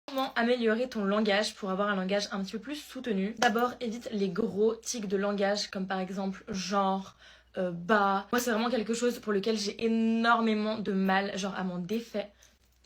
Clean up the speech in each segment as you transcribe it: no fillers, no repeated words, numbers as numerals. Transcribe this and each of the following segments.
Comment améliorer ton langage pour avoir un langage un petit peu plus soutenu? D'abord, évite les gros tics de langage comme par exemple genre, bah. Moi, c'est vraiment quelque chose pour lequel j'ai énormément de mal, genre à m'en défaire.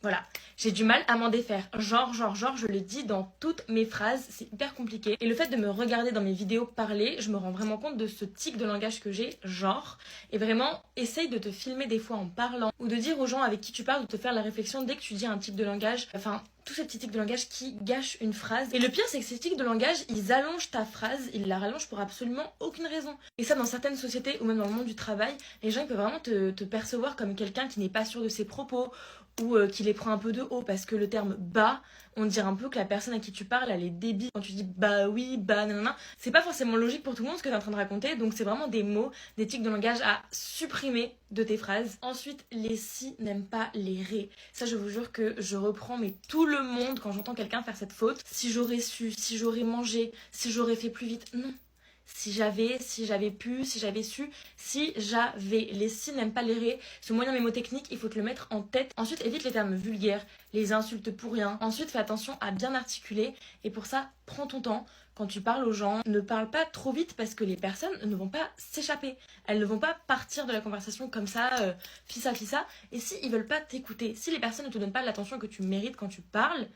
Voilà, j'ai du mal à m'en défaire. Genre, je le dis dans toutes mes phrases, c'est hyper compliqué. Et le fait de me regarder dans mes vidéos parler, je me rends vraiment compte de ce tic de langage que j'ai, genre. Et vraiment, essaye de te filmer des fois en parlant, ou de dire aux gens avec qui tu parles, de te faire la réflexion dès que tu dis un tic de langage. Enfin, tous ces petits tics de langage qui gâchent une phrase. Et le pire, c'est que ces tics de langage, ils allongent ta phrase, ils la rallongent pour absolument aucune raison. Et ça, dans certaines sociétés, ou même dans le monde du travail, les gens, ils peuvent vraiment te percevoir comme quelqu'un qui n'est pas sûr de ses propos, ou qui les prend un peu de haut, parce que le terme bah, on dirait un peu que la personne à qui tu parles, elle est débile. Quand tu dis bah oui, bah nanana, c'est pas forcément logique pour tout le monde ce que tu es en train de raconter, donc c'est vraiment des mots, des tics de langage à supprimer de tes phrases. Ensuite, les si n'aiment pas les ré. Ça, je vous jure que je reprends, mais tout le monde, quand j'entends quelqu'un faire cette faute, si j'aurais su, si j'aurais mangé, si j'aurais fait plus vite, non. Si j'avais pu, si j'avais su, si j'avais. Les si n'aiment pas les ré. Ce moyen mémotechnique, il faut te le mettre en tête. Ensuite, évite les termes vulgaires, les insultes pour rien. Ensuite, fais attention à bien articuler. Et pour ça, prends ton temps. Quand tu parles aux gens, ne parle pas trop vite parce que les personnes ne vont pas s'échapper. Elles ne vont pas partir de la conversation comme ça, fissa fissa. Et si ils veulent pas t'écouter, si les personnes ne te donnent pas l'attention que tu mérites quand tu parles,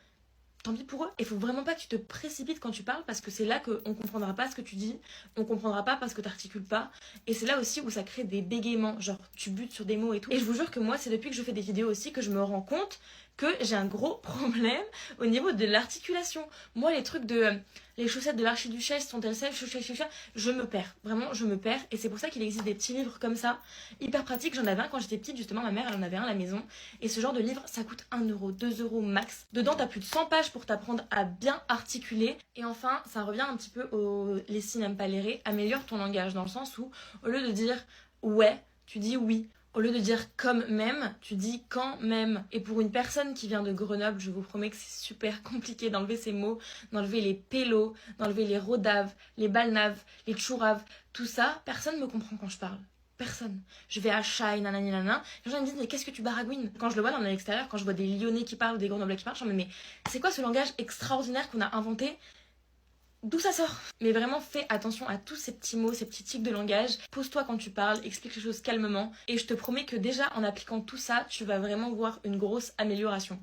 tant pis pour eux. Il faut vraiment pas que tu te précipites quand tu parles parce que c'est là qu'on comprendra pas ce que tu dis, on comprendra pas parce que t'articules pas. Et c'est là aussi où ça crée des bégaiements, genre tu butes sur des mots et tout. Et je vous jure que moi, c'est depuis que je fais des vidéos aussi que je me rends compte que j'ai un gros problème au niveau de l'articulation. Moi, les trucs de les chaussettes de l'archiduchesse sont-elles sèches, je me perds. Vraiment, je me perds. Et c'est pour ça qu'il existe des petits livres comme ça, hyper pratiques. J'en avais un quand j'étais petite, justement, ma mère, elle en avait un à la maison. Et ce genre de livre, ça coûte 1 euro, 2 € max. Dedans, t'as plus de 100 pages pour t'apprendre à bien articuler. Et enfin, ça revient un petit peu au les si n'aiment pas les ré. Améliore ton langage dans le sens où, au lieu de dire ouais, tu dis oui. Au lieu de dire comme même, tu dis quand même. Et pour une personne qui vient de Grenoble, je vous promets que c'est super compliqué d'enlever ces mots, d'enlever les pélos, d'enlever les rodaves, les balnaves, les tchouraves, tout ça. Personne ne me comprend quand je parle. Personne. Je vais à Chai, nanani nanana. Les gens me disent, mais qu'est-ce que tu baragouines? Quand je le vois dans l'extérieur, quand je vois des Lyonnais qui parlent ou des Grenoblois qui parlent, je me dis, mais c'est quoi ce langage extraordinaire qu'on a inventé? D'où ça sort? Mais vraiment, fais attention à tous ces petits mots, ces petits tics de langage. Pose-toi quand tu parles, explique les choses calmement. Et je te promets que déjà, en appliquant tout ça, tu vas vraiment voir une grosse amélioration.